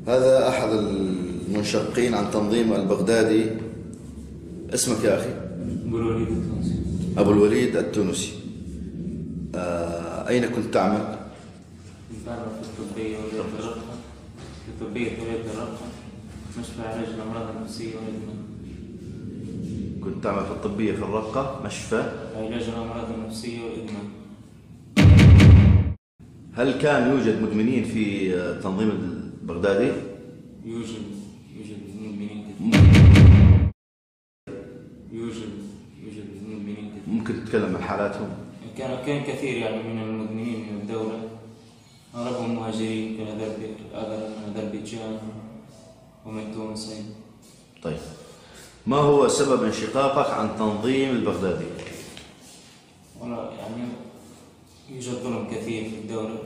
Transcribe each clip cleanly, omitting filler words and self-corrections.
هذا أحد المنشقين عن تنظيم البغدادي. اسمك يا أخي؟ أبو الوليد التونسي. أبو الوليد التونسي. أين كنت تعمل؟ كنت أعمل في الطبية ولاية الرقة، في طبية ولاية الرقة، مشفى علاج الأمراض النفسية والإدمان. كنت تعمل في الطبية في الرقة، مشفى علاج الأمراض النفسية والإدمان. هل كان يوجد مدمنين في تنظيم البغدادي؟ يوجد مدمنين كثير. يوجد مدمنين كثير. ممكن تتكلم عن حالاتهم؟ كان كثير يعني من المدمنين من الدولة، أغلبهم مهاجرين من أذربيجان ومن تونس. طيب، ما هو سبب انشقاقك عن تنظيم البغدادي؟ والله يعني يوجد ظلم كثير في الدولة.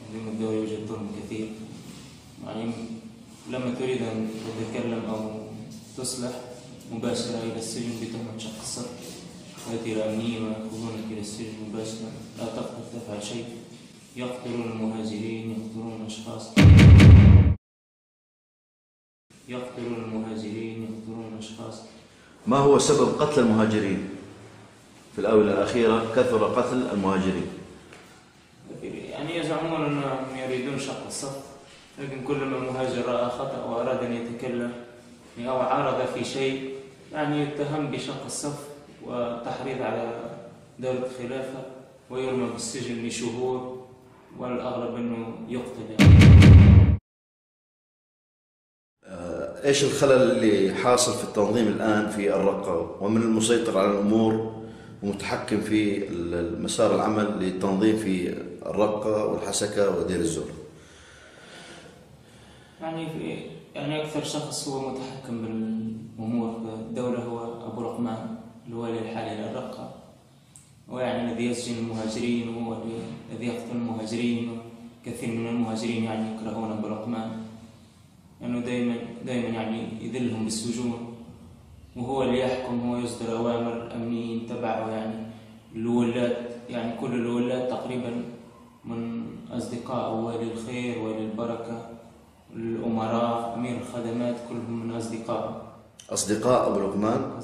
تنظيم الدولة يوجد ظلم كثير، يعني لما تريد أن تتكلم أو تصلح مباشرة إلى السجن بتهمة شق الصدر، تأتي الأمنيين ويأخذونك إلى السجن مباشرة، لا تقدر تفعل شيء، يقتلون المهاجرين، يقتلون الأشخاص، ما هو سبب قتل المهاجرين؟ في الآونة الأخيرة كثر قتل المهاجرين. يعني يزعمون أنهم يريدون شق الصف، لكن كلما مهاجر رأى خطأ وأراد أن يتكلم أو عارض في شيء يعني يتهم بشق الصف وتحريض على دولة الخلافة ويرمى بالسجن لشهور، والأغلب أنه يقتل يعني. إيش الخلل اللي حاصل في التنظيم الآن في الرقة، ومن المسيطر على الأمور ومتحكم في مسار العمل للتنظيم في الرقة والحسكة ودير الزور؟ يعني أكثر شخص هو متحكم بالأمور في الدولة هو أبو رقمان الوالي الحالي للرقة، ويعني الذي يسجن المهاجرين وهو الذي يقتل المهاجرين. كثير من المهاجرين يعني يكرهون أبو رقمان لأنه دائما يعني يذلهم بالسجون، وهو اللي يحكم، هو يصدر أوامر أمنيين تبعه. يعني الولاة، يعني كل الولاة تقريبا من أصدقاء والي الخير والي البركة، الأمراء، أمير الخدمات، كلهم من أصدقاء أبو رقمان.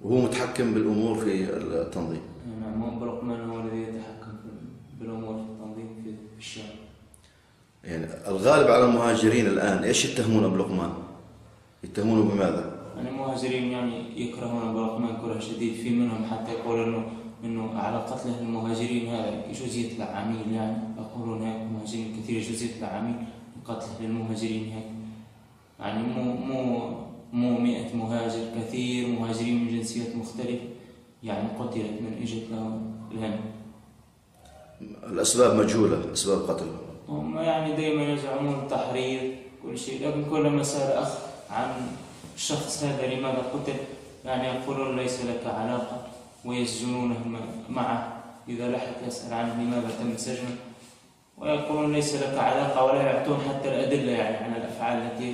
وهو متحكم بالأمور في التنظيم. نعم، أبو رقمان هو الذي يتحكم بالأمور في التنظيم في الشام. يعني الغالب على المهاجرين الآن إيش يتهمون أبو رقمان؟ يتهمونه بماذا؟ يعني المهاجرين يعني يكرهون أبو رقمان كره شديد، في منهم حتى يقول إنه على قتله المهاجرين هذا يجوز يطلع عميل، يعني يقولون هيك مهاجرين كثير يجوز يطلع عميل قتله للمهاجرين هيك. يعني مو 100 مهاجر، كثير مهاجرين من جنسيات مختلفة يعني قتلت من إجت لهنا. الأسباب مجهولة، أسباب قتلهم. هم يعني دائما يزعمون تحريض كل شيء، لكن كلما سأل أخ عن الشخص هذا لماذا قتل يعني يقولون ليس لك علاقة، ويسجنونه معه. إذا لحق يسأل عنه لماذا تم سجنه ويقولون ليس لك علاقة، ولا يعطون حتى الأدلة يعني عن الأفعال التي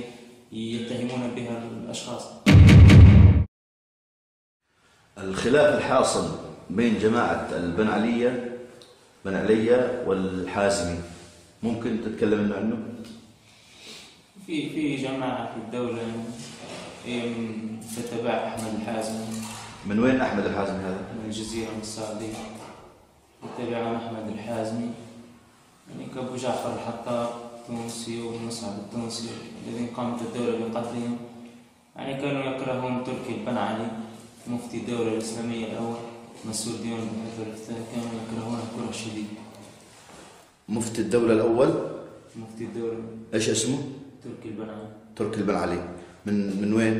يتهمون بها الأشخاص. الخلاف الحاصل بين جماعة بن علي والحازمي، ممكن تتكلم عنه؟ في جماعة في الدولة تتبع أحمد الحازمي. من وين أحمد الحازمي هذا؟ من الجزيرة، من السعودية. يتبعون أحمد الحازمي، يعني كأبو جعفر الحطاب التونسي ومصعب التونسي الذين قامت الدولة بقتلهم. يعني كانوا يكرهون تركي بن علي مفتي الدولة الإسلامية الأول، مسؤول ديوان بن الثاني، كانوا يكرهونه كره شديد. مفتي الدولة الأول؟ مفتي الدولة. إيش اسمه؟ تركي البن علي. من وين؟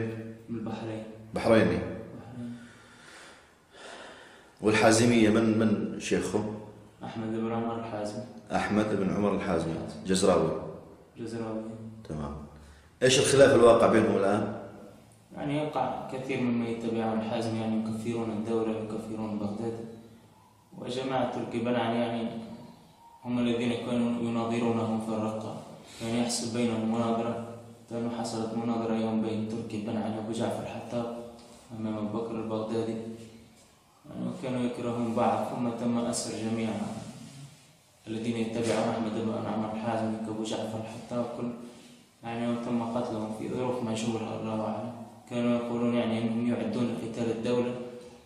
من البحرين. بحريني. والحازمية من شيخهم؟ أحمد بن عمر الحازمي. أحمد بن عمر الحازمي، جزراوي. تمام. إيش الخلاف الواقع بينهم الآن؟ يعني يقع كثير ممن يتبعون الحازمي يعني يكفرون الدولة ويكفرون بغداد، وجماعة تركي بن علي يعني هم الذين كانوا يناظرونهم في الرقة. يعني يحصل بينهم مناظرة، لأنه حصلت مناظرة يوم بين تركي بن علي وأبو جعفر الحطاب أمام أبو بكر البغدادي، يعني كانوا يكرهون بعض، ثم تم أسر جميع الذين يتبعون أحمد بن عمر الحازمي كأبو جعفر الحطاب يعني وتم قتلهم في ظروف مجهولة الله أعلم. كانوا يقولون يعني أنهم يعدون قتال الدولة،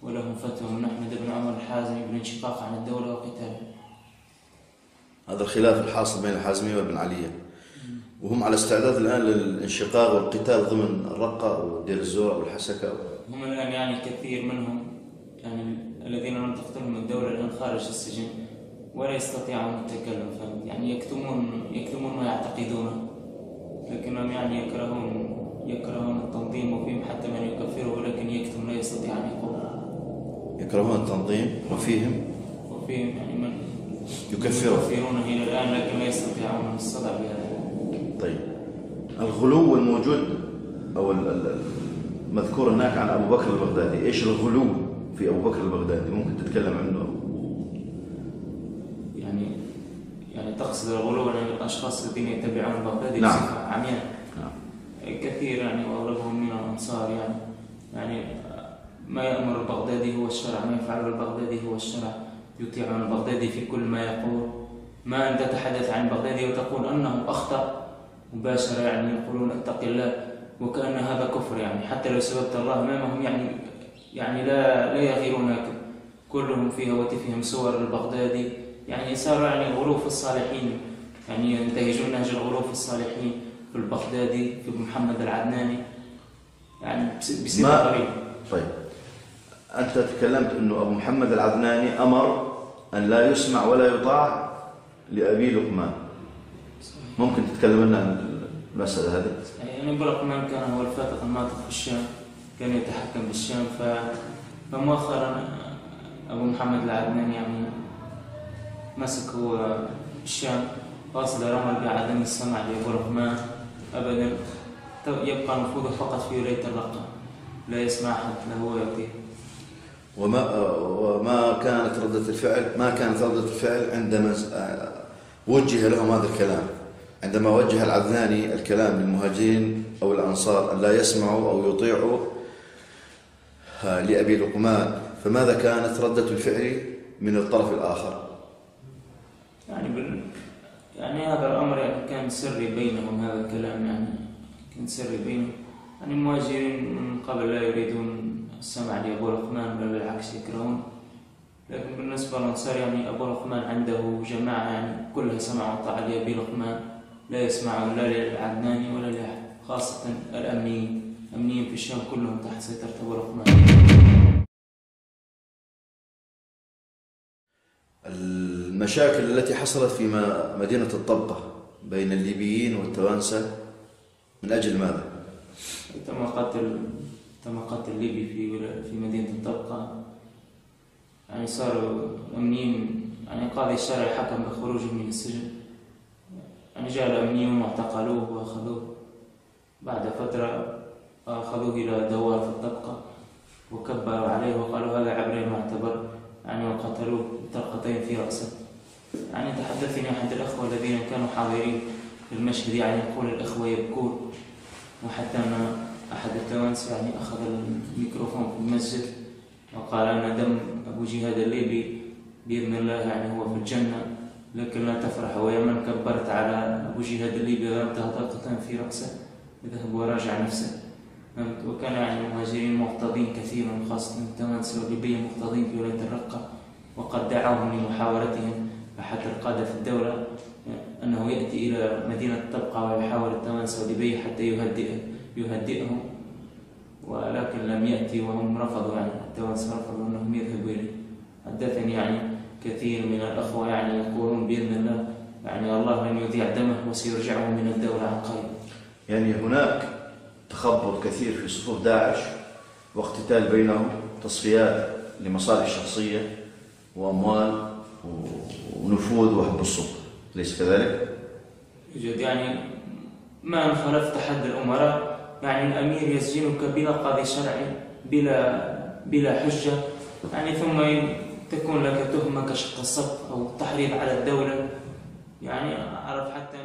ولهم فتوى من أحمد بن عمر الحازمي بالانشقاق عن الدولة وقتالها. هذا الخلاف الحاصل بين الحازمية وابن علية، وهم على استعداد الآن للانشقاق والقتال ضمن الرقة ودير الزور والحسكة. هم الآن يعني كثير منهم يعني الذين لم تقتلهم الدولة الآن خارج السجن ولا يستطيعون التكلم، يعني يكتمون ما يعتقدونه، لكنهم يعني يكرهون التنظيم، وفيهم حتى من يكفره ولكن يكتم لا يستطيع أن يقول. يكرهون التنظيم وفيهم يعني من يكفرونه إلى الآن لكن لا يستطيعون الصدع بهذا. طيب، الغلو الموجود أو المذكور هناك عن أبو بكر البغدادي، إيش الغلو في أبو بكر البغدادي؟ ممكن تتكلم عنه؟ يعني تقصد الغلو عن الأشخاص الذين يتبعون البغدادي بصفة عمياء؟ نعم. كثير يعني، وأغلبهم من الأنصار يعني ما يأمر البغدادي هو الشرع، ما يفعله البغدادي هو الشرع، يطيعون البغدادي في كل ما يقول. ما أن تتحدث عن البغدادي وتقول أنه أخطأ مباشرة، يعني يقولون اتق الله وكأن هذا كفر، يعني حتى لو سببت الله أمامهم يعني لا يغيرونك. كلهم في هواتفهم صور البغدادي، يعني صاروا يعني غلو في الصالحين، يعني ينتهجون نهج الغلو في الصالحين في البغدادي في محمد العدناني، يعني بصفة غريبة. طيب، أنت تكلمت أنه أبو محمد العدناني أمر أن لا يسمع ولا يطاع لأبي لقمان. ممكن تتكلم لنا عن المسألة هذه؟ يعني أبو لقمان كان هو الفاتح الناطق في الشام، كان يتحكم بالشام، فمؤخرا أبو محمد العدناني يعني مسك هو الشام، واصل رمل بعدم السمع لأبو لقمان أبدا، يبقى نفوذه فقط في ولاية الرقة، لا يسمع حد له ويعطيه. وما كانت ردة الفعل عندما وجه لهم هذا الكلام، عندما وجه العدناني الكلام للمهاجرين أو الأنصار أن لا يسمعوا أو يطيعوا لأبي لقمان، فماذا كانت ردة الفعل من الطرف الآخر؟ يعني هذا الأمر يعني كان سري بينهم، هذا الكلام يعني كان سري بينهم، يعني المهاجرين من قبل لا يريدون السمع لأبو لقمان بل بالعكس يكرهون، لكن بالنسبة للأنصار يعني أبو لقمان عنده جماعة يعني كلها سمع وطاعة لأبي لقمان، لا يسمعون لا للعدناني ولا لأحد، خاصة الأمنيين في الشام كلهم تحت سيطرة أبو لقمان. المشاكل التي حصلت في مدينة الطبقة بين الليبيين والتوانسة من أجل ماذا؟ تم قتل ليبي في مدينة الطبقة، يعني صاروا أمنيين، يعني قاضي الشرع حكم بخروجه من السجن، يعني جاء الأمنيون واعتقلوه وأخذوه، بعد فترة أخذوه إلى دوار في الطبقة وكبروا عليه وقالوا هذا عبرين معتبر، يعني وقتلوه بطلقتين في رأسه. يعني تحدثني أحد الأخوة الذين كانوا حاضرين في المشهد، يعني يقول الأخوة يبكون، وحتى أن أحد التوانسة يعني أخذ الميكروفون في المسجد وقال أن دم أبو جهاد الليبي بإذن الله يعني هو في الجنة، لكن لا تفرح، ويا من كبرت على أبو جهاد الليبي ضربته طلقتين في رأسه يذهب وراجع نفسه. وكان يعني المهاجرين مغتاظين كثيرا، خاصة التوانسة والليبيين مغتاظين في ولاية الرقة، وقد دعوهم لمحاورتهم أحد القادة في الدولة أنه يأتي إلى مدينة الطبقة ويحاور التوانسة والليبيين حتى يهدئهم، ولكن لم يأتي وهم رفضوا، يعني التوانسة رفضوا أنهم يذهبوا إليه. حدثني يعني كثير من الأخوة يعني يقولون بإذن الله يعني الله لن يذيع دمه وسيرجعه من الدولة عن قريب. يعني هناك تخبط كثير في صفوف داعش واقتتال بينهم، تصفيات لمصالح شخصية وأموال ونفوذ وحب السلطة، ليس كذلك؟ يوجد يعني ما أن خالفت حد الأمراء، يعني الأمير يسجنك بلا قاضي شرعي بلا حجة، يعني ثم تكون لك تهمة كشق الصف أو تحريض على الدولة، يعني أعرف حتى